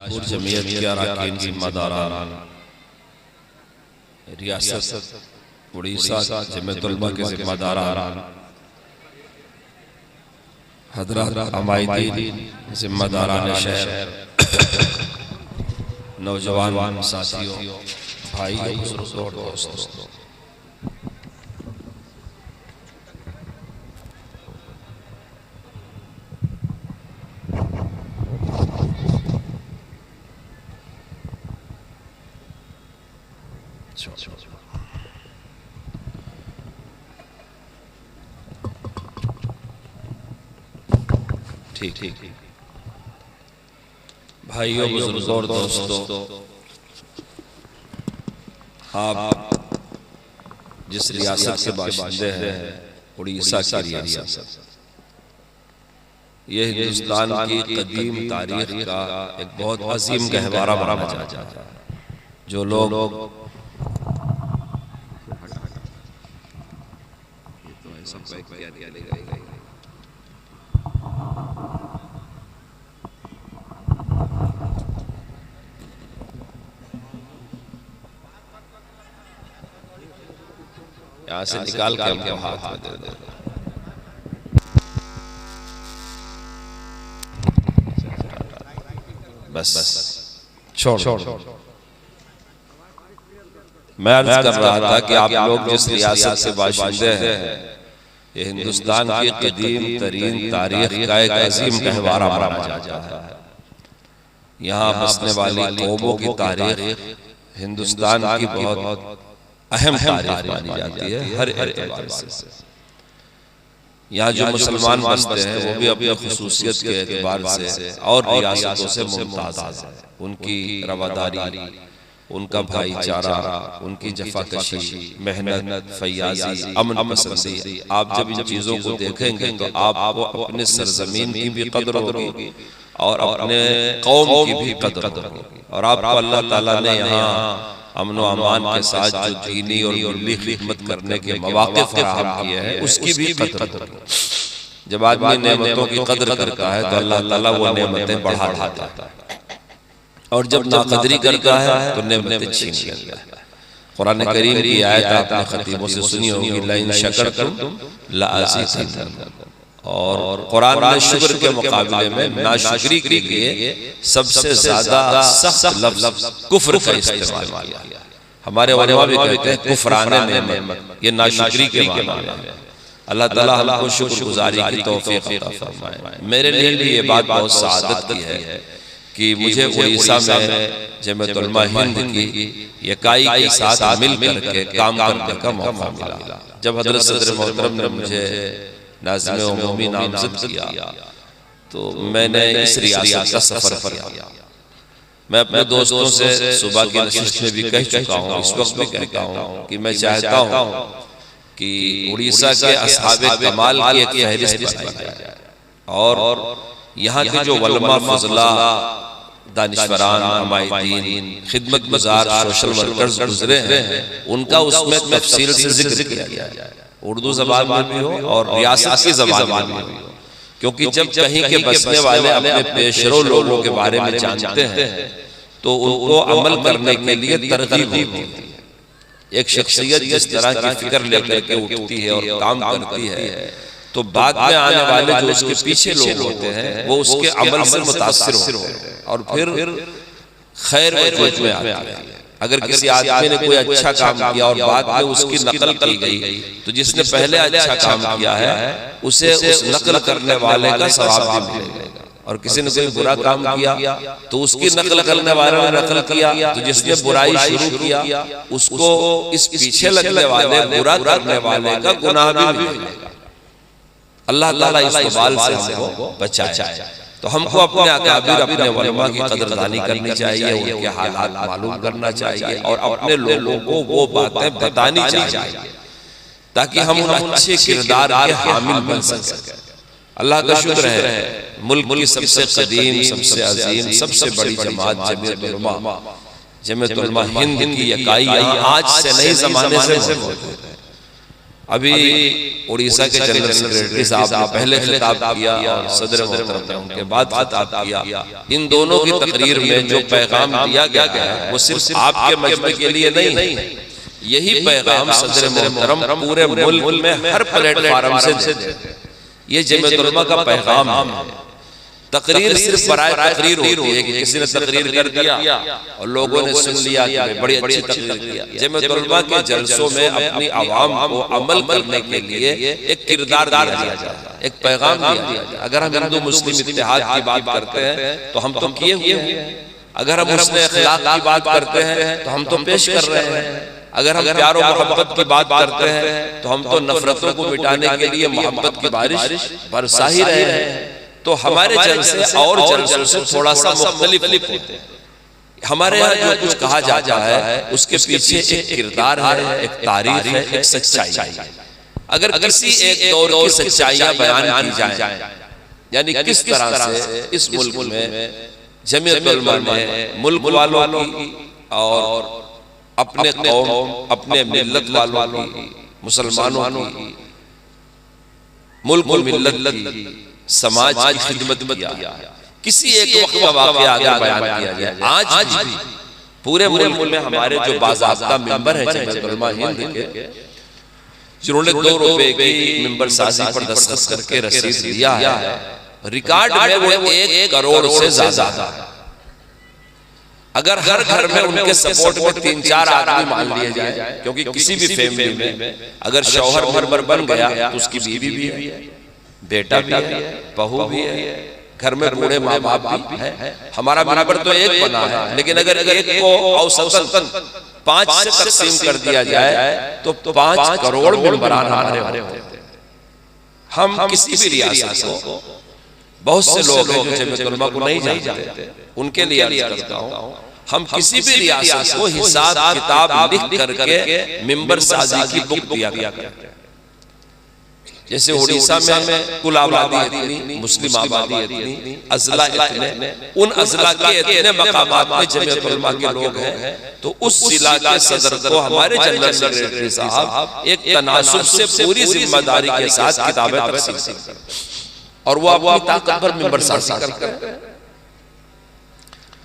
और जमीयत के अरकान जिम्मेदारान रियासत उड़ीसा जमीयत उलमा के जिम्मेदारान हजरत अमायदीन जिम्मेदारान शहर नौजवान साथियों भाई और दोस्तों ठीक भाइयों बुजुर्गों और दोस्तों, आप जिस रियासत के बाशिंदे हैं उड़ीसा की रियासत, यह हिंदुस्तान की कदीम तारीख का एक बहुत अजीम गहवारा माना जाता है। जो लोग यहाँ से निकाल के हमको हाथ में दे दे। बस छोड़ मैं अर्ज कर रहा था कि आप लोग जिस रियासत से बाशिंदे हैं, ये हिंदुस्तान की कदीम तरीन तारीख का एक अजीम गहवारा माना जाता है। यहाँ बसने वाली कौमों की तारीख हिंदुस्तान की बहुत अहम तारीख मानी जाती है हर एतबार से। यहाँ जो मुसलमान बसते हैं वो भी अपनी खुसूसियत के एतबार से और रियासतों से मुमताज है। उनकी रवादारी, उनका भाईचारा, उनकी जफाकशी, मेहनत, फयाजी, अमन पसंदी, आप जब इन चीज़ों को देखेंगे तो आपको अपने सरजमीन की भी कदर होगी और अपने कौम की भी कदर होगी। और आपको अल्लाह ताला ने यहाँ अमन व अमान के साथ जो दीनी और मिली खिदमत करने के मौके फराहम किए हैं उसकी भी कदर होगी। जब आदमी नेमतों की कदर करता है तो अल्लाह ताला वो नेमतें बढ़ा देता है, और जब नाकदरी करता है तो नेमतें छीन लेता है। कुरान करीम की आयत आपने खतीबों से सुनी होगी, लइन शकरतुम लअज़ीदन्नकुम। और कुरान ने शुक्र के मुकाबले में नाशुक्री के लिए सबसे ज्यादा सख्त लफ्ज कुफ्र का इस्तेमाल किया। हमारे उलमा भी कहते हैं कुफराने नेमत, ये नाशुक्री के मामले में। अल्लाह ताला हमको शुक्रगुजारी की तौफीक अता फरमाए। मेरे लिए भी ये बात बहुत सआदत की है कि मुझे उड़ीसा में जमीयत उलमा हिंद की इकाई के साथ मिल करके काम करने का मौका मिला। जब हजरत सदर मोहतरम ने मुझे नाज़िम उमूमी नामज़द किया तो मैंने इस रियासत का सफर किया। मैं अपने दोस्तों से सुबह की नशिस्त में भी कह चुका हूँ, इस वक्त भी कहता हूँ कि मैं चाहता हूँ कि उड़ीसा के असहाबे कमाल की एक फहरिस्त बनाई जाए और यहाँ के जो उलमा फज़ला, दानिशवरान, अमायदीन, खिदमत गुज़ार, सोशल वर्कर्स गुजरे हैं, उनका उसमें तफसील से जिक्र किया जाए, उर्दू ज़बान में भी हो और रियासत की ज़बान में भी हो। क्योंकि जब कहीं के बसने वाले अपने पेशरो लोगों के बारे में जानते हैं तो उनको अमल करने के लिए तरगीब होती है। एक शख्सियत जिस तरह की फिक्र लेकर के उठती है और काम करती है तो बाद में आने वाले जो उसके पीछे लोग होते हैं वो उसके अमल से मुतासिर होते हैं और फिर खैर वजूद में आते हैं। अगर किसी आदमी ने कोई अच्छा काम किया और बाद में उसकी नकल की गई तो जिसने पहले अच्छा काम किया है उसे उस नकल करने वाले का सवाब भी मिलेगा। और किसी ने कोई बुरा काम किया तो उसकी नकल करने वाले ने नकल किया तो जिसने बुराई शुरू किया उसको इस पीछे लगने वाले बुरा करने वाले का गुनाह भी मिलेगा। अल्लाह ताला इस बवाल से हमको बचाए। तो हमको अपने अकाबिर, अपने उलमा की कदरदानी करनी चाहिए, उनके हालात मालूम करना चाहिए और अपने लोगों को वो बातें बतानी चाहिए ताकि हम उन अच्छे किरदार के हामिल बन सकें। अल्लाह का शुक्र है, मुल्क की सबसे कदीम, सबसे अजीम, सबसे बड़ी जमात जमीयत उलमा हिंद की इकाई आज से नए जमाने से मौजूद है। अभी उड़ीसा के जनरल सेक्रेटरी साहब ने पहले खिताब किया और सदर मोहतरम ने उनके बाद खिताब किया। इन दोनों की तकरीर में जो पैगाम दिया गया है वो सिर्फ आपके मजमे के लिए नहीं, यही पैगाम सदर मोहतरम पूरे मुल्क में हर प्लेटफार्म से ये जमीयत उलमा का पैगाम है। तकरीर सिर्फ बराए तकरीर होती है कि किसी ने तकरीर कर दिया और लोगों ने सुन लिया कि बड़ी अच्छी तकरीर किया। जमीयत उलमा के जलसों में अपनी आवाम को अमल करने के लिए एक किरदार दिया जाए, एक पैगाम दिया जाए। अगर हम हिंदू मुस्लिम इत्तेहाद की बात करते हैं तो हम तो किए हुए हैं, अगर हम उसने अखलाक की बात करते हैं तो हम तो पेश कर रहे हैं, अगर हम प्यार और मोहब्बत की बात करते हैं तो हम तो नफरतों को मिटाने के लिए मोहब्बत की बारिश बरसा ही रहे हैं। तो हमारे जलसे और जलसों से थोड़ा सा मुख्तलिफ होते हैं। हमारे यहाँ जो कुछ कहा जाता है उसके पीछे एक किरदार है, एक तारीख है, एक सच्चाई है। अगर किसी एक दौर की सच्चाइयाँ बयान की जाए, यानी किस तरह से इस मुल्क में जमीयत उलमा ने मुल्क वालों की और अपने कौम अपने मिल्लत वालों की, मुसलमानों की, मुल्क और मिल्लत की, समाज की खिदमत किया, किसी एक वक्त का वाक़या आगे बयान किया गया। आज भी पूरे मुल्क में हमारे जो बाज़ाब्ता मेंबर हैं जमीयत उलमा हिंद के, जिन्होंने 2 रुपए की मेंबर साजी पर दस्तखत करके रसीद दिया है, रिकॉर्ड में वो 1 करोड़ से ज्यादा है। अगर हर घर में उनके सपोर्ट में 3-4 आदमी मान लिए जाए, क्योंकि किसी भी फैमिली में अगर शौहर मेंबर बन गया तो उसकी बीवी भी है, बेटा भी है, बहू भी है, घर में बूढ़े माँ बाप भी है। हमारा मेंबर तो एक बना है, लेकिन अगर एक को औसतन 5 से तकसीम कर दिया जाए तो 5 करोड़ मेंबरान हमारे होते हैं। हम किसी भी रियासत को, बहुत से लोग हैं जो जमीयत उलमा को नहीं जानते, उनके लिए अर्ज करता हूँ, हम किसी भी रियासत को हिसाब किताब लिख करके मेंबर साजी की बुक दिया करते हैं। जैसे उड़ीसा में कुल आबादी इतनी, मुस्लिम आबादी इतनी, अजला इतने, उन अजला के इतने मकामात में जमीयत उलमा के लोग हैं, तो उस जिला के सदर को हमारे जनरल सेक्रेटरी साहब एक तनासुब से पूरी जिम्मेदारी के साथ किताबें तकसीम करते हैं और वो अपनी ताकत पर मेंबर साजी करते हैं।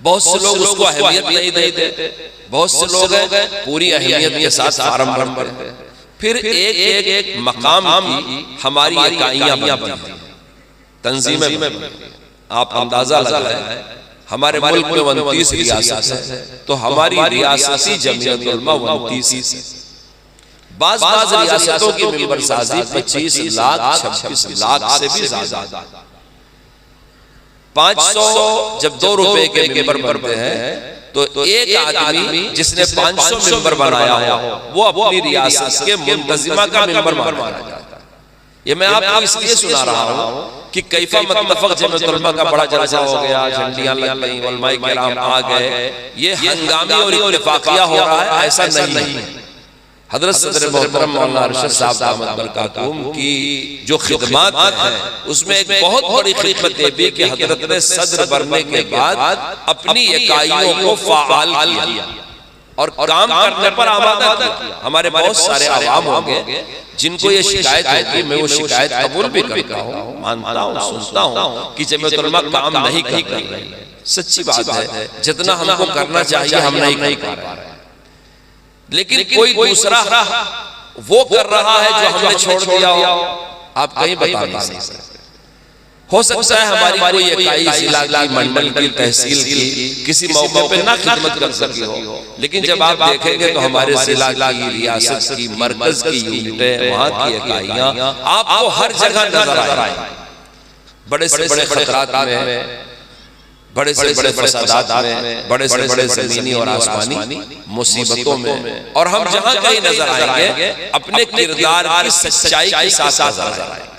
बहुत से लोग उसको अहमियत नहीं देते, बहुत से लोग हैं पूरी अहमियत के साथ फार्म भरते हैं। फिर एक मकाम की हमारी इकाइयां बनती हैं, तंजीमें बनती हैं। आप अंदाजा लगाएं, हमारे मुल्क में 29 रियासत है, तो हमारी रियासती जमीयत उलमा 29 है। बाज़ रियासतों की मेंबर साजी 25 लाख 26 लाख से भी ज्यादा। 500 जब 2 रुपए के मेंबर बनते हैं तो एक आदमी जिसने 500 मेंबर बनाया हो वो अपनी रियासत के मुंतजिमा का मेंबर माना जाता है। ये मैं आपको इसलिए सुना रहा हूँ कि कैफा मतफक जमीयत उलमा का बड़ा जलसा हो गया, झंडियां लग गई, उलमाए किराम आ गए, ये हंगामी और इत्तेफाकिया हो रहा है, ऐसा नहीं है। हजरत सदर मोहतरम मौलाना अरशद साहब दामद बरकातुहूम की जो खिदमत है उसमें एक बहुत बड़ी खिदमत ये भी कि हजरत ने सदर बनने के बाद अपनी इकाइयों को फाल किया और काम करने पर आमादा किया। हमारे बहुत सारे आवाम होंगे जिनको ये शिकायत होती है, मैं वो शिकायत कबूल भी करता हूँ, मानता हूँ, सुनता हूँ कि जमीयत उलमा काम नहीं कर रही है। सच्ची बात है, जितना हमको करना चाहिए हम नहीं कर पा रहे, लेकिन कोई दूसरा वो कर रहा है जो हमने छोड़ दिया हो। आप कहीं बता नहीं सकते। हो सकता है हमारी कोई इकाई जिला की, मंडल की, तहसील की किसी मौके पे ना खिदमत कर सकी हो, लेकिन जब आप देखेंगे तो हमारे जिला की, रियासत की, मरकज की यूनिटें, वहाँ की इकाइयाँ आपको हर जगह नजर आएंगी। बड़े से बड़े खतरात में, बड़े से बड़े फसादात में, बड़े से बड़े ज़मीनी और आसमानी मुसीबतों में, और हम जहां कहीं नजर आएंगे अपने किरदार की सच्चाई के साथ नजर आएंगे।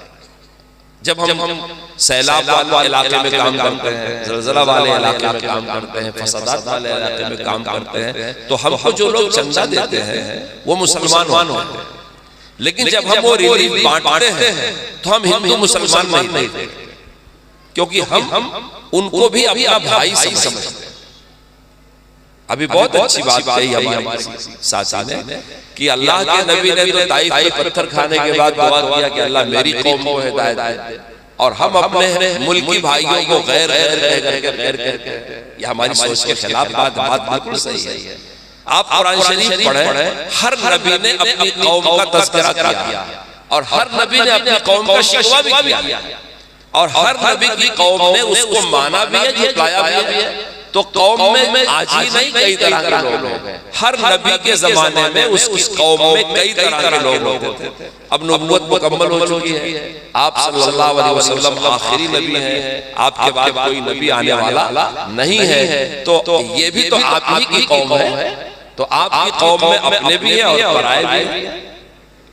जब हम सैलाब वाले इलाके में काम करते हैं, ज़लज़ला वाले इलाके में काम करते हैं, फसादात वाले इलाके में काम करते हैं, तो हमको जो लोग चंदा देते हैं वो मुसलमान होते हैं, लेकिन जब हम वो रिलीफ बांटते हैं तो हम हिंदू मुसलमान नहीं देते, क्योंकि हम उनको भी अपना भाई समझते हैं। अभी बहुत अच्छी बात कही हमारे साथी ने कि अल्लाह के नबी ने तो ताइफ के पत्थर खाने के बाद दुआ किया कि अल्लाह मेरी कौम को हिदायत दे, और हम अपने मुल्की भाइयों को गैर कहते, ये हमारी सोच के खिलाफ बात बिल्कुल सही है। आप कुरान शरीफ पढ़ें, हर नबी ने अपनी कौम का तज़किरा किया और हर नबी ने अपनी कौम का शिकवा भी किया, और हर नबी की कौम ने उसको माना भी है, झुटलाया भी है। तो कौम में आज ही नहीं कई तरह के लोग हैं। हर नबी के जमाने में उस कौम में कई तरह के लोग होते थे। अब नबूवत मुकम्मल हो चुकी है, आप सल्लल्लाहु अलैहि वसल्लम आखिरी नबी हैं, आपके बाद कोई नबी आने वाला नहीं है। तो ये भी तो आप ही की कौम है, तो आपकी कौम में अपने भी हैं और पराए भी हैं।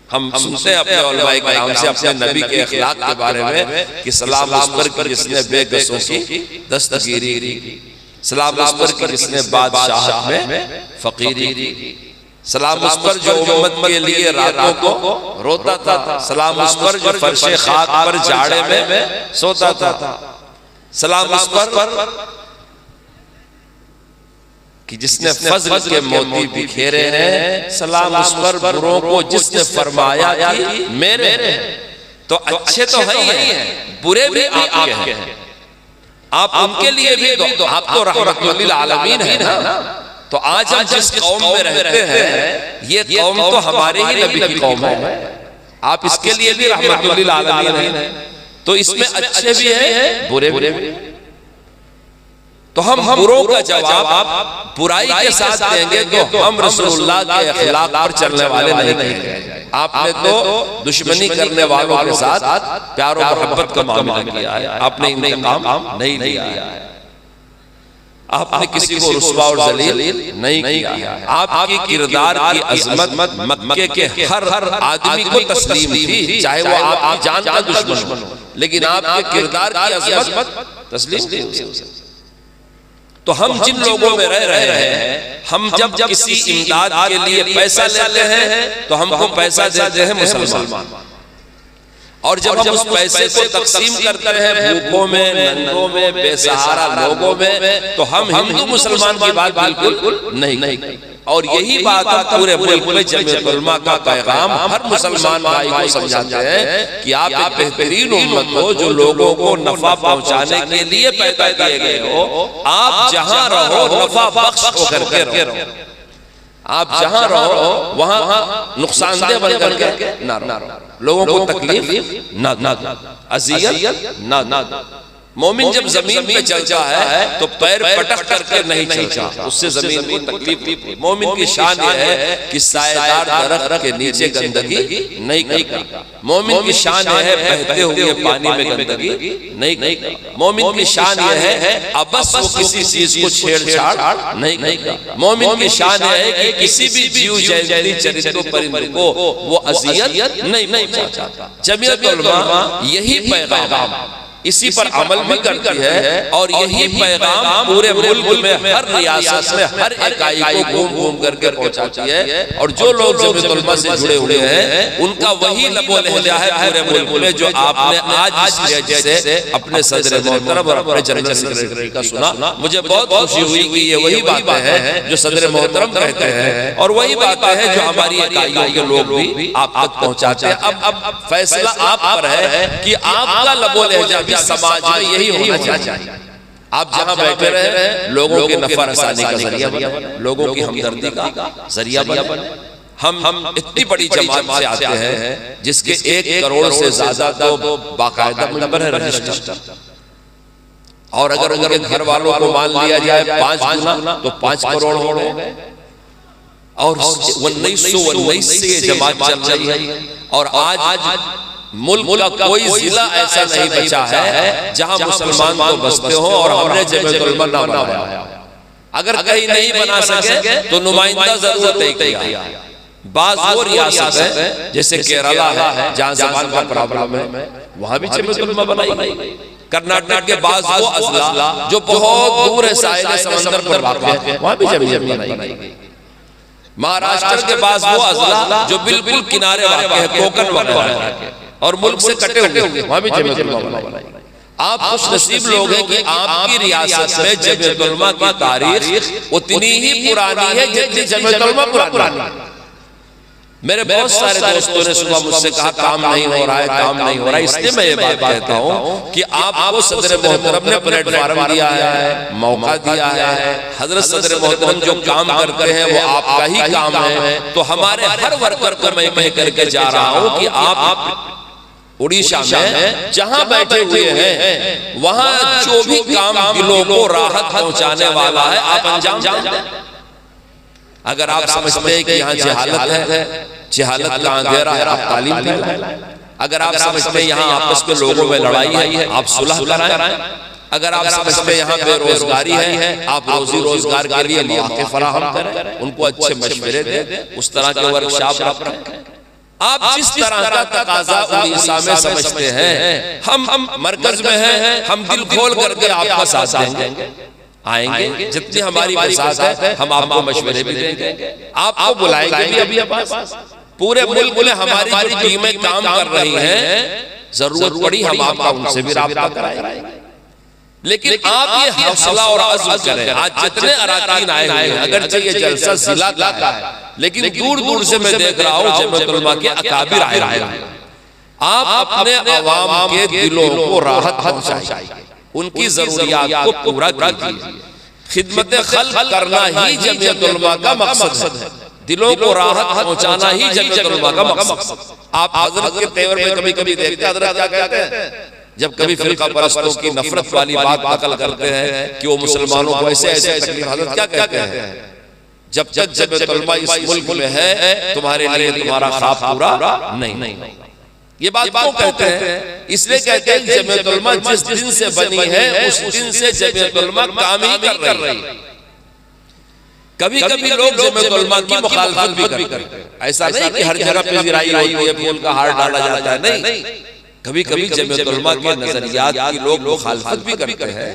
हम सुनते हैं अपने उलमाए किराम से अपने नबी के अखलाक के बारे में कि सलाम उस पर जिसने बेकसों की दस्तगीरी की, सलाम उस पर कि जिसने बादशाहत में फकीरी की, सलाम उस पर जो उम्मत के लिए रातों को रोता था, सलाम उस पर जो फर्शे खाक पर जाड़े में सोता था, सलाम उस पर कि जिसने फजल के मोती बिखेरे हैं, सलाम उस पर बुरों को जिसने फरमाया कि मेरे। तो अच्छे तो हैं, बुरे भी आपके हैं, आप उनके लिए भी तो आप तो रहमतुल लिल आलमीन है ना। तो आज हम जिस कौम में रहते हैं, ये कौम तो हमारे ही नबी की कौम है, आप इसके लिए भी रहमतुल लिल आलमीन है। तो इसमें अच्छे भी हैं, बुरे भी। तो हम बुरों का जवाब बुराई के साथ देंगे तो हम रसूलुल्लाह के अखलाक पर चलने वाले नहीं। आपने तो दुश्मनी करने वालों के साथ प्यार और मोहब्बत का मामला किया है, आपने इंतकाम नहीं लिया है, आपने किसी को रुस्वा और जलील नहीं किया है। आपकी किरदार की अजमत मक्के के हर आदमी को तस्लीम थी, चाहे वो आपकी जान का दुश्मन हो, लेकिन आपके किरदार की अजमत तस्लीम थी। तो हम जिन लोगों में रह रहे हैं, हम जब किसी इमदाद के लिए पैसा लेते हैं तो हमको पैसा देते हैं मुसलमान, और जब हम उस पैसे को तकसीम करते हैं भूखों में, नंगों में, बेसहारा लोगों में, तो हम हिंदू मुसलमान की बात बिल्कुल नहीं। और यही बात हम पूरे मुल्क में जमीयत उलमा का पैगाम हर मुसलमान भाई को समझाते हैं कि आप एक बेहतरीन उम्मत हो जो लोगों को नफा पहुंचाने के लिए पैदा किए गए हो। आप जहां रहो नफा बख्श होकर के रहो, आप जहां रहो वहां नुकसानदेह बनकर के ना रहो, लोगों को तकलीफ ना अजियत ना। मोमिन जब जमीन पे चलता है तो पैर पटक करके नहीं चलता, उससे जमीन को तकलीफ। मोमिन की शान यह है कि सायेदार दरख्त के नीचे गंदगी नहीं करता। मोमिन की शान यह है बहते हुए पानी में गंदगी नहीं करता। मोमिन की शान यह है अबस वो किसी चीज को छेड़छाड़ नहीं करता। मोमिन की शान यह है कि किसी भी जीव जैसी चरित्रों परिंदों को वो अजियत नहीं पहुंचाता। जमीयत उलमा यही पैगाम इसी पर अमल भी करती है, और यही पैगाम पूरे मुल्क में हर रियासत में हर इकाई को घूम करके पहुंचाती है। और जो लोग जमीयत उलमा से जुड़े हुए हैं उनका वही लबो लहजा है पूरे मुल्क में, जो आपने आज जैसे अपने सदर मोहतरम और अपने जनरल सेक्रेटरी का सुना। मुझे बहुत खुशी हुई कि ये वही बातें हैं जो सदर मोहतरम कहते हैं, और वही बातें हैं जो हमारी इकाइयों के लोग भी आप तक पहुंचाते हैं। अब फैसला आप पर है कि आपका लबो लहजा समाज में यही होना चाहिए। आप जहां बैठे रहे लोगों के नफा रसानी का जरिया बने, लोगों की हमदर्दी का जरिया बने। हम इतनी बड़ी जमात से आते हैं जिसके 1 करोड़ से ज्यादा तो बाकायदा मेंबर है रजिस्टर, और अगर उनके घर वालों को मान लिया जाए 5 गुना तो 5 करोड़ हो गए। और 1919 से ये जमात चल रही है, और आज मुल्क का कोई जिला ऐसा नहीं बचा है जहां मुसलमान तो बसते हो और हमने जमीयत उलमा ना बनाया। अगर कहीं नहीं बना सके तो नुमाइंदा जरूर तय किया। बाज़ वो रियासत है जैसे केरला है जहां ज़बान का प्रॉब्लम है, वहां भी जमीयत उलमा बनाई। कर्नाटक के बाज़ वो अज़ला जो बहुत दूर है, साहिल समंदर पर वाक़ है, वहां भी जमीयत बनाई गई। महाराष्ट्र के बाज़ वो अज़ला जो बिल्कुल किनारे वाक़ है, कोकण वगैरह और मुल्क से कटे हुए, वहां भी जमीयत उलमा बनाई। आप खुश नसीब लोग हैं कि आपकी रियासत में जमीयत उलमा की तारीख उतनी ही पुरानी है जितनी जमीयत उलमा पुरानी है। मेरे बहुत सारे दोस्तों ने सुबह मुझसे कहा काम नहीं हो रहा है, काम नहीं हो रहा है। इसलिए मैं ये बात कहता हूँ कि आपको सदर मोहतरम ने प्लेटफॉर्म दिया है, मौका दिया है। हजरत सदर मोहतरम जो काम करते हैं वो आपका ही काम है। तो हमारे हर वर्कर को मैं कह करके जा रहा हूँ कि आप उड़ीसा में जहां बैठे हुए हैं वहां जो भी काम दिलों को राहत पहुंचाने वाला है आप अंजाम जानते हैं। अगर आप समझते हैं कि यहाँ जहालत है, जहालत का अंधेरा है, आप तालीम दिलाएं। अगर आप समझते हैं यहाँ आपस में लोगों में लड़ाई है, आप सुलह कराएं। अगर आप समझते हैं यहाँ बेरोजगारी है, आप रोजी रोजगार के लिए मौके फराहम करें, उनको अच्छे मशवरे दें, उस तरह के वर्कशॉप रखें। आप जिस तरह का तकाजा उड़ीसा में समझते हैं, हम मरकज में हैं, हम दिल खोल करके आपका साथ देंगे, आएंगे। जितनी हमारी बसात है हम आपको मशवरे भी देंगे, आपको बुलाएंगे भी अभी पास। पूरे मुल्क में हमारी जो टीमें काम कर रही हैं, जरूरत पड़ी हम आपका उनसे भी राब्ता कराएंगे। लेकिन आप ये हौसला और अज़्म करें। आज जितने अराकीन आए हुए हैं, अगरचे ये जलसा जिला का है, लेकिन दूर दूर से मैं देख रहा हूँ जमीयत उलमा के अकाबिर आए हैं। आप अपने अवाम के दिलों को राहत पहुंचाइए, उनकी जरूरियात को पूरा कीजिए। खिदमत खल्क करना ही जमीयत उलमा का मकसद है, दिलों को राहत पहुंचाना ही जमीयत उलमा का मकसद। आप हजरत के तेवर में कभी कभी देखते हैं हजरत क्या कहते हैं, जब कभी फिरका परस्तों की नफरत वाली बात नकल करते हैं कि वो मुसलमानों को ऐसे ऐसे तकलीफ, हजरत क्या कहते हैं, जब तक जमीयत उलमा इस मुल्क में है तुम्हारे लिए तुम्हारा ख्वाब पूरा नहीं। ये बात क्यों कहते हैं? इसलिए कहते हैं जमीयत उलमा जिस दिन से बनी है उस दिन से जमीयत उलमा काम ही कर रही है। कभी कभी लोग जमीयत उलमा की मुखालफत भी करते हैं। ऐसा नहीं कि हर जगह पे गिराई होती है, फूल का हार डाला जाता है, नहीं। कभी कभी जमीयत उलमा के नजरियात की लोग मुखालफत भी करते हैं,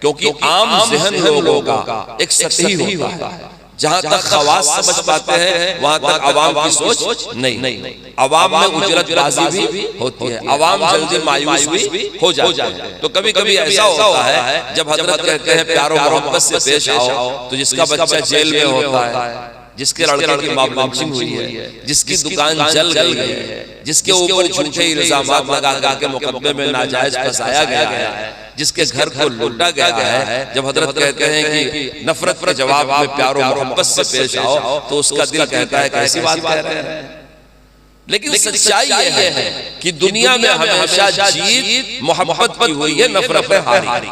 क्योंकि आम ज़हन लोगों का एक सतही होता है। जहां तक खवास समझ पाते हैं वहां तक अवाम की सोच नहीं। अवाम में उजरतबाजी भी होती है, अवाम जल्दी मायूस भी हो जाती है। तो कभी कभी ऐसा होता है जब हजरत कहते हैं प्यारो मोहब्बत से पेश आओ, तो जिसका बच्चा जेल में होता है, जिसके लड़के की मॉब लिंचिंग हुई है, जिसकी दुकान जल गई है, जिसके ऊपर झूठे इल्जामात लगा के मुकदमे में नाजायज फंसाया गया है, जिसके घर को लूटा गया है, जब हजरत कहते हैं कि नफरत के जवाब में प्यारो मोहब्बत से पेश आओ, तो उसका दिल कहता है कैसी बात कह रहे हैं। लेकिन सच्चाई ये है कि दुनिया में हमेशा जीत मोहब्बत की हुई है, नफरत पे हारी।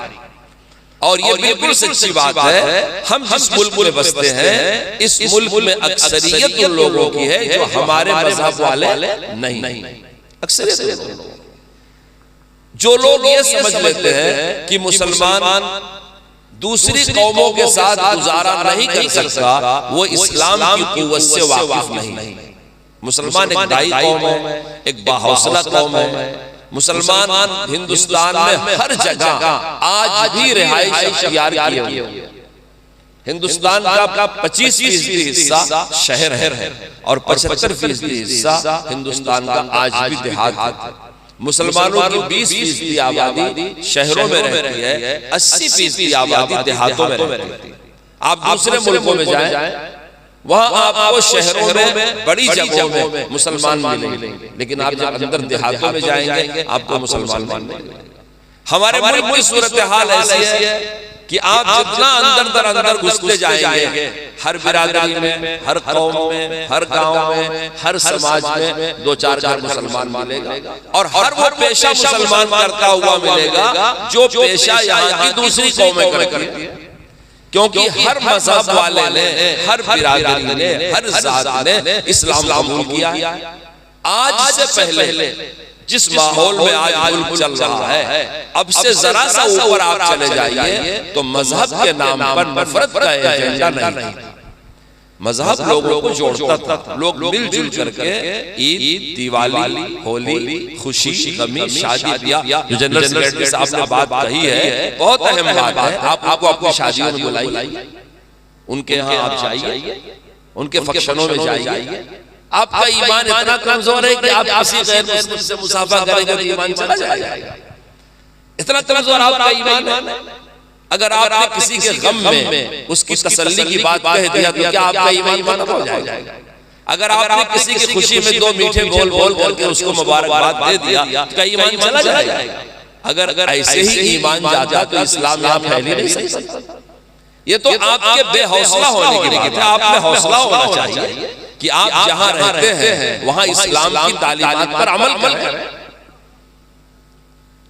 और ये बिल्कुल सच्ची बात है। हम जिस मुल्क में बसते हैं, इस मुल्क में अक्सरियत उन लोगों की है जो हमारे मजहब वाले नहीं। अक्सरियत जो लोग ये समझ लेते हैं कि मुसलमान दूसरी कौमों के साथ गुजारा नहीं कर सकता, वो इस्लाम की कुव्वत से वाकिफ नहीं। मुसलमान एक दाई कौम है, एक बाहौसला कौम है। मुसलमान हिंदुस्तान में हर जगह आज भी रिहाइश इख्तियार किए हुए। हिंदुस्तान का 25% हिस्सा शहर है और 75% हिस्सा हिंदुस्तान का आज भी देहात है। मुसलमानों की 20% आबादी शहरों में रहती है, 80% आबादी देहातों में रहती है। आप दूसरे मुल्कों में जाएं, वहां आपको शहरों में बड़ी जगहों में मुसलमान मिलेंगे, लेकिन आप जब अंदर देहातों में जाएंगे आपको मुसलमान मिलेंगे। हमारे मुल्क की सूरत हाल ऐसी है कि आप जितना अंदर घुसते जाएंगे, हर बिरादरी में, हर कौम में, हर गांव में, हर समाज में 2-4 घर मुसलमान मिलेगा, और हर वो पेशा मुसलमान करता हुआ मिलेगा जो पेशा यहाँ की दूसरी कौमें करती है। क्योंकि हर मजहब वाले ने, हर बिरादरी ने, हर जात ने इस्लाम कबूल किया। आज से पहले जिस माहौल में आज मुल्क चल रहा है, अब से जरा सा ऊपर आप चले जाइए तो मजहब के नाम पर नफरत का एजेंडा नहीं। मजहब लोगों को जोड़ता था, लोग मिलजुल करके ईद, दिवाली, होली, खुशी, गमी, शादी ब्याह, जो जनरल सेक्रेटरी साहब ने बात कही है बहुत अहम बात है। आपको अपनी शादियों में बुलाइए, उनके यहाँ आप जाइए, उनके फंक्शनों में जाइए। आपका ईमान इतना कमजोर है कि आप किसी गैर मुस्लिम से मुसाफा करेंगे तो ईमान चला जाएगा। इतना कमजोर आपका ईमान है। अगर आपने किसी के गम में उसकी तसल्ली की बात कह दिया तो क्या आपका ईमान खत्म हो जाएगा? अगर आपने किसी की खुशी में दो मीठे बोल बोल करके उसको मुबारकबाद दे दिया तो क्या ईमान चला जाएगा? अगर ऐसे ही ईमान जाता तो इस्लाम यहाँ फैल ही नहीं सकता। ये तो आपके बेहौसला होने की बात है। आप में हौसला होना चाहिए कि आप जहां रहते हैं वहां इस्लाम की तालीमात पर अमल करें।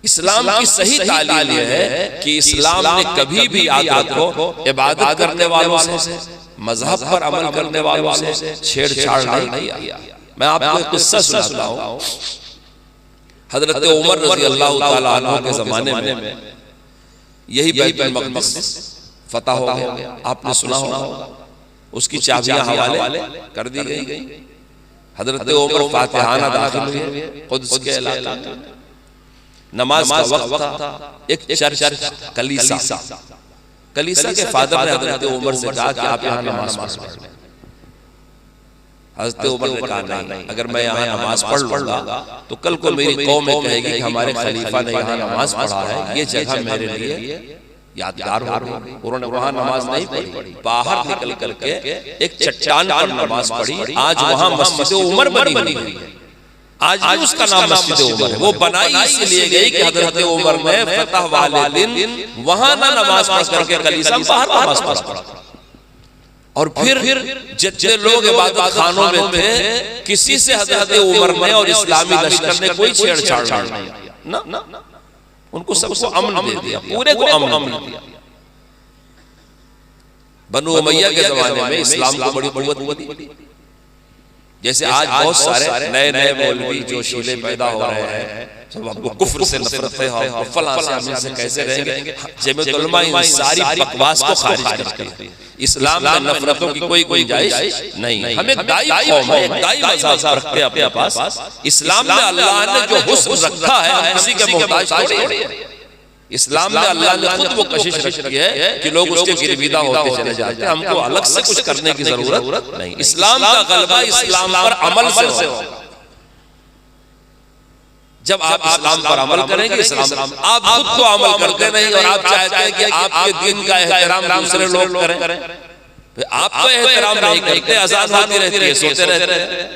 इस्लाम की सही तालीम यह है कि इस्लाम ने कभी भी आपको इबादत करने वालों से, मजहब पर अमल करने वालों से छेड़छाड़ नहीं किया। मैं आपको एक किस्सा सुनाता हूं। हजरत उमर रज़ी अल्लाह ताला अन्हु के जमाने में यही बैतुल मक़दिस फतह हो गया। आपने सुना होगा, उसकी चाबियां हवाले कर दी गई। हजरत उमर फातिहाना दाखिल हुए क़ुद्स के इलाके में। नमाज का वक्त था। एक चर्च कलीसा के फादर ने हजरत उमर से कहा कि आप यहाँ नमाज पढ़। हजरत उमर ने कहा नहीं, अगर मैं यहाँ नमाज पढ़ लूंगा तो कल को मेरी कौम में कहेगी कि हमारे खलीफा ने यहाँ नमाज पढ़ा है, ये जगह मेरे लिए यादगार होगी। उन्होंने वहां नमाज नहीं पढ़ी, बाहर निकल करके एक चट्टान पर नमाज पढ़ी। आज वहां मस्जिद उमर बनी हुई है। आज भी उसका नाम मस्जिद उमर है। वो बनाई इसलिए गई कि हजरत उमर ने फतह वाले दिन वहां ना नमाज पढ़ करके कलीसा में बाहर नमाज पढ़ा। और फिर जितने लोग इबादत खानों में थे, किसी से हजरत उमर ने और इस्लामी लश्कर ने कोई छेड़छाड़ नहीं किया ना। उनको सबको अमन दे दिया, पूरे को अमन दिया। बनु उमैया के जमाने में इस्लाम को बड़ी कुव्वत दी। जैसे आज बहुत सारे नए नए मौलवी जो शीले पैदा हो रहे हैं, सब आपको कुफ्र से नफरत है और फलां से कैसे रहेंगे। जमीयत उलमा इन सारी बकवास को खारिज करती है। इस्लाम में नफरतों की कोई गुंजाइश नहीं है। हमें दाई कौम है, दाई मज़हब रखते हैं अपने पास। इस्लाम में अल्लाह ने जो हुस्न रखा है, हम किसी के मोहताज थोड़ी हैं। इस्लाम में अल्लाह ने खुद वो कशिश रखी है कि लोग उसके गिरविदा होते चले जाते हैं। हमको अलग से कुछ करने की जरूरत नहीं। इस्लाम का गलबा इस्लाम पर अमल से हो। जब आप इस्लाम पर अमल करेंगे, इस्लाम आप खुद तो अमल करते नहीं और आप चाहते हैं कि आपके दिन का एहतराम दूसरे लोग करें। आपका एहतराम नहीं करते, अज़ान होती रहती है, सोते रहते हैं,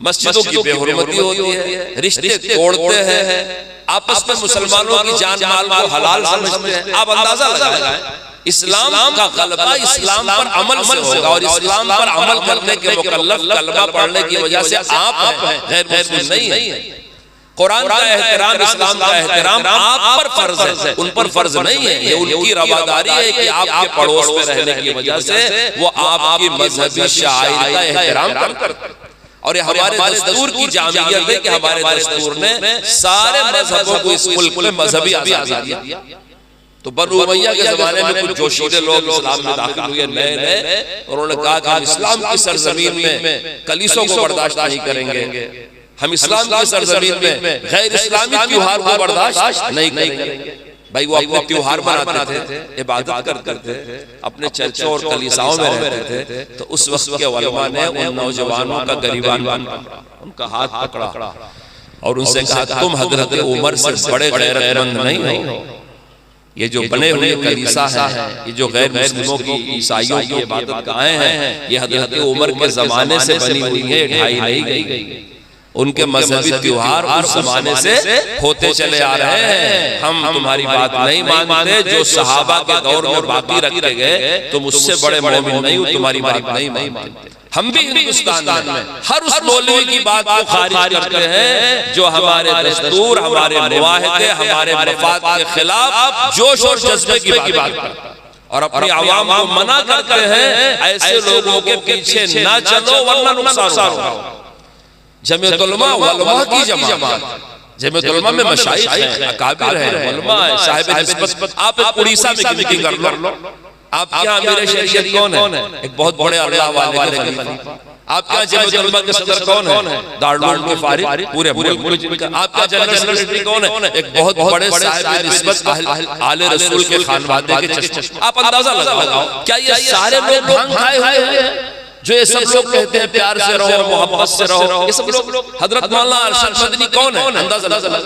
मस्जिदों की बेहुरमती होती है, रिश्ते तोड़ते हैं, आपस में मुसलमानों की जान माल को हलाल समझते हैं। आप अंदाजा लगाएं, इस्लाम का गलबा इस्लाम पर अमल से होगा। और इस्लाम पर अमल करने के मुकल्लफ कलमा पढ़ने की वजह से आप हैं, गैर मुस्लिम नहीं है। कुरान का एहतराम, इस्लाम का एहतराम आप पर फर्ज है, उन पर फर्ज नहीं है। ये उनकी रवादारी है कि आपके पड़ोस में रहने की वजह से वो आपकी मजहबी शाइर का एहतराम करते हैं। और ये हमारे दस्तूर की जामियत है कि हमारे दस्तूर ने सारे मजहबों को इस मुल्क में मजहबी आजादी दी। तो बनु उमैया के जमाने में कुछ जोशीले लोग इस्लाम में दाखिल हुए नए, उन्होंने कहा कि हम इस्लाम की सरजमीन में कलीसों को बर्दाश्त नहीं करेंगे, हम इस्लाम की सरजमीन में गैर इस्लामी त्योहार को बर्दाश्त नहीं करेंगे। भाई वो अपने त्योहार मनाते थे, इबादत करते थे, अपने चर्चों और कलीसाओं में रहते थे। तो उस वक्त के उलमा ने उन नौजवानों का गरीबान उनका हाथ पकड़ा और उनसे कहा, तुम हजरत उमर से बड़े गैरतमंद नहीं हो। ये जो बने हुए कलीसा है, ये जो गैर मुस्लिमों की, ईसाइयों की इबादत गाहें हैं, ये हजरत उमर के जमाने से बनी हुई है, ढाई नहीं गई। उनके मजहबी त्योहार उस जमाने से होते चले आ रहे हैं। हम तुम्हारी बात नहीं मानते, जो सहाबा के दौर में बाकी रखे गए, तुम उससे बड़े मोमिन नहीं हो, तुम्हारी बात नहीं मानते। हम भी हिंदुस्तान में हर उस मौलवी की बात को खारिज करते हैं जो हमारे दस्तूर, हमारे मुआहदे, हमारे मफाद के खिलाफ जोश और जज्बे की बात करता है और अपनी आवाम को मना करते हैं ऐसे लोगों के पीछे ना चलो वरना नुकसान होगा। जमीयत उलमा उलमा की जमात, जमीयत उलमा में मशाइख हैं, अकाबिर हैं, उलमा है, साहिब निस्बत। आप उड़ीसा में मीटिंग कर लो, आपके यहाँ अमीर शरीयत कौन है? एक बहुत बड़े अल्लाह वाले खलीफा। आपके यहाँ जमीयत उलमा के सदर कौन है? दारुल उलूम के फारिग पूरे मुल्क। आपका जनरल सेक्रेटरी कौन है? एक बहुत बड़े साहिब निस्बत आले रसूल के खानवादे के चश्मे। आप अंदाजा लगाओ, क्या ये सारे लोग भांग खाए हुए हैं? जो ये सब लोग कहते हैं प्यार से रहो, मोहब्बत से रहो, ये सब लोग हजरत मौलाना अरशद मदनी कौन है? अंदाजा लगा।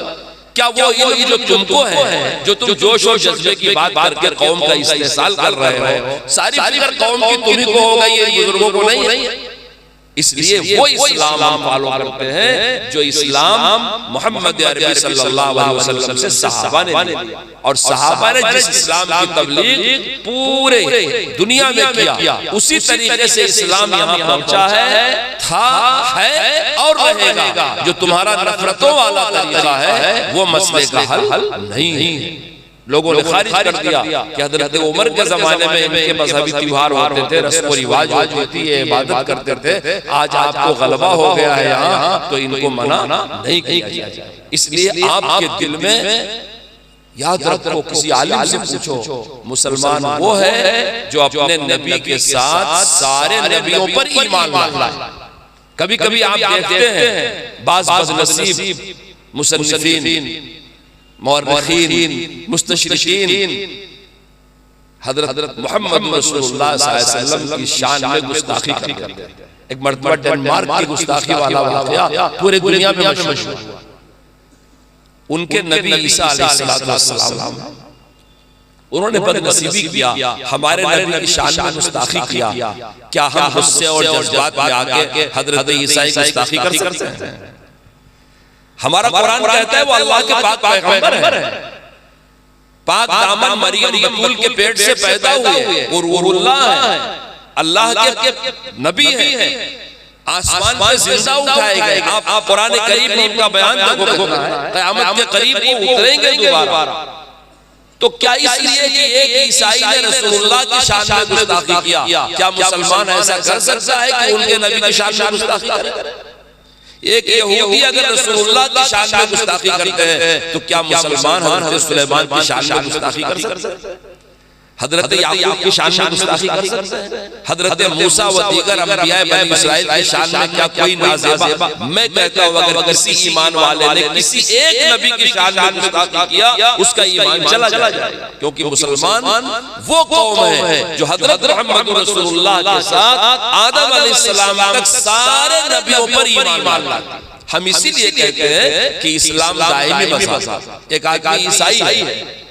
क्या वो इल्म जो तुमको है, जो तुम जोश और जज्बे की बात करके कौम का इस्तेसाल कर रहे हो, सारी फिक्र कौम की तुम्ही को होगा, ये बुजुर्गों को नहीं है। इसलिए वो इस्लाम फॉलो करते हैं जो इस्लाम मोहम्मद अरबी सल्लल्लाहु अलैहि वसल्लम से सहाबा ने दिया, और सहाबा ने जिस इस्लाम की तबलीग पूरे दुनिया में किया, उसी तरीके से इस्लाम यहाँ पहुंचा था, है और रहेगा। जो तुम्हारा नफरतों वाला तरीका है वो मसले का हल नहीं है। लोगों ने खारिज कर दिया कि हजरत उमर के जमाने में इनके मजहबी त्योहार होते थे, रस्म और रिवाज होती है, इबादत करते थे, आज आपको गलबा हो गया है यहाँ, तो इनको मना नहीं किया जाए। इसलिए आपके दिल में याद रखो, किसी आलिम से पूछो, मुसलमान वो है जो अपने नबी के साथ सारे नबियों पर ईमान लाता है। कभी कभी आप देखते हैं बाज़ बदनसीब मुसन्निफीन, मौरखीन, मुस्तशरिकीन हजरत मोहम्मद रसूलुल्लाह सल्लल्लाहु अलैहि वसल्लम की शान में गुस्ताखी करते हैं। एक मर्तबा डेनमार्क की गुस्ताखी वाला वाक़या पूरे दुनिया में मशहूर हुआ। उनके नबी ईसा अलैहिस्सलाम उन्होंने बदनसीबी किया, हमारे नबी की शान में गुस्ताखी किया। क्या हम गुस्से और जज्बात में आके हजरत ईसा की गुस्ताखी कर सकते हैं? हमारा कुरान कहता है वो अल्लाह के पाक पैगंबर है, पाक दामन मरियम बतूल के पेट से पैदा हुए, वो रूहुल्लाह है, अल्लाह के नबी है, आसमान पे जिंदा उठाए गए। आप कुरान करीम का बयान देखो, क़यामत के करीब वो उतरेंगे दोबारा। तो क्या इसलिए कि एक ईसाई ने रसूलुल्लाह की शान में गुस्ताखी किया, क्या मुसलमान ऐसा कर सकता है कि उनके नबी की शान में गुस्ताखी करे? एक यहूदी अगर रसूलुल्लाह की शान में गुस्ताखी करते हैं, तो क्या मुसलमान हज़रत सुलेमान की शान में गुस्ताखी कर सकते हैं? हजरत याकूब की शान में गुस्ताखी कर सकते हैं? हजरत मूसा व दीगर अंबिया बनी इस्राइल की शान में क्या कोई नाज़ेबा? मैं कहता हूं अगर किसी ईमान वाले ने किसी एक नबी की शान में गुस्ताखी किया, उसका ईमान चला जाएगा। क्योंकि मुसलमान वो कौम है जो हजरत मोहम्मद रसूलुल्लाह के साथ आदम अलैहिस्सलाम तक सारे नबियों पर ईमान लाते। हम इसीलिए कहते हैं कि इस्लाम दायमी मज़हब है। एक आदमी ईसाई है,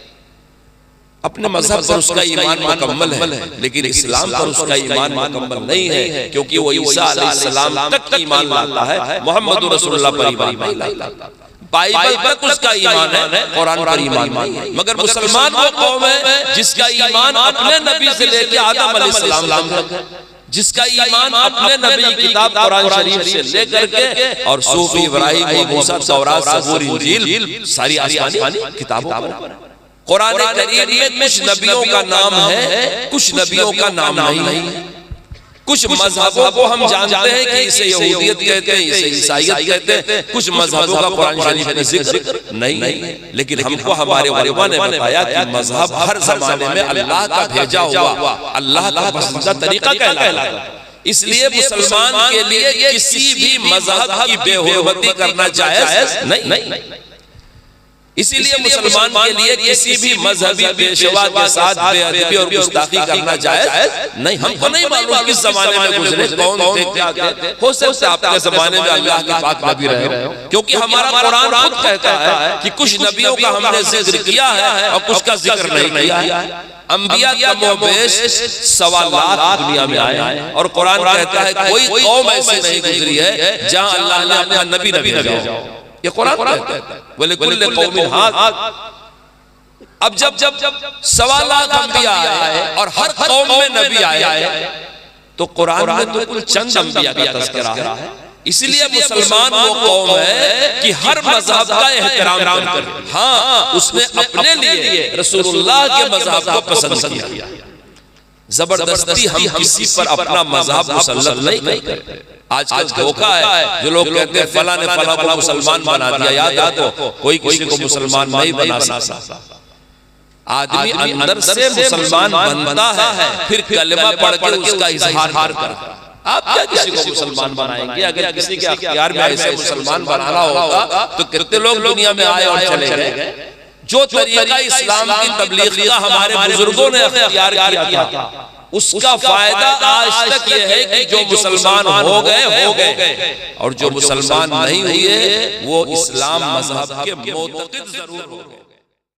अपने मजहब पर उसका ईमान मुकम्मल है, लेकिन इस्लाम पर उसका ईमान मुकम्मल नहीं है, क्योंकि वो ईसा अलैहिस्सलाम तक ईमान लाता है, मोहम्मद रसूलुल्लाह पर ईमान नहीं लाता। बाइबल तक उसका ईमान है, कुरान पर ईमान नहीं है। मगर मुसलमान वो कौम है जिसका ईमान अपने नबी से लेकर आदम अलैहिस्सलाम तक है, जिसका ईमान अपने नबी की किताब कुरान शरीफ से लेकर के और सूफी इब्राहिम मूसा तौरात ज़बूर इंजील सारी आसमानी किताबों पर। कुरान करीम में कुछ नबियों का नाम है, कुछ नबियों का नाम नहीं है। कुछ मजहबों को हम जानते हैं कि इसे यहूदियत कहते हैं, इसे ईसाईयत कहते हैं। कुछ मजहबों का कुरान शरीफ में जिक्र नहीं है, लेकिन हमको हमारे उलमा ने बताया कि मजहब हर जमाने में अल्लाह का भेजा हुआ, अल्लाह का पसंदीदा तरीका कहलाता है। इसलिए मुसलमान के लिए किसी भी मजहब की बेहुरमती करना जायज नहीं। इसीलिए मुसलमान के लिए किसी भी मजहबी पेशवा के साथ बेअदबी और गुस्ताखी करना जायज नहीं। हमको नहीं मालूम किस जमाने में गुजरे, कौन थे, क्या थे। हो सकता है आपके जमाने में अल्लाह के पाक नबी रहे हो, क्योंकि हमारा कुरान खुद कहता है कि कुछ नबियों का हमने जिक्र किया है और कुछ का जिक्र नहीं किया है। अंबिया कमोबेश 1.25 लाख दुनिया में आए, और कुरान कहता है कोई कौम ऐसी नहीं गुजरी है जहां अल्लाह ने अपना नबी भेजा हो। ये कुरान कहता है बोले कुल्ले कौमिन हाद। अब जब 1.25 लाख अंबिया आए और हर कौम में नबी आए, तो कुरान में तो कुल चंद अंबिया का तज़किरा है। इसलिए मुसलमान वो कौम है कि हर मजहब का एहतराम करे। हाँ, उसने अपने लिए रसूलुल्लाह के मजहब को पसंद किया। जबरदस्ती हम किसी पर अपना मजहब मुसल्लत नहीं करते। आजकल धोखा है, जो लोग कहते हैं फला ने फला को मुसलमान बना दिया। याद रखो, कोई किसी को मुसलमान नहीं बना सकता। आदमी अंदर से मुसलमान बनता है, फिर कलमा पढ़ कर उसका इजहार करता है। आप क्या किसी को मुसलमान बनाएंगे? अगर किसी के अख्तियार में ऐसे मुसलमान बनाना होगा तो कितने लोग दुनिया में आए और चले गए। जो तरीका इस्लाम की तबलीग का हमारे बुजुर्गों ने अख्तियार किया था, उसका फायदा आज तक ये है कि जो मुसलमान हो गए और जो मुसलमान नहीं हुए वो इस्लाम मजहब के मोतक़िद जरूर हो गए।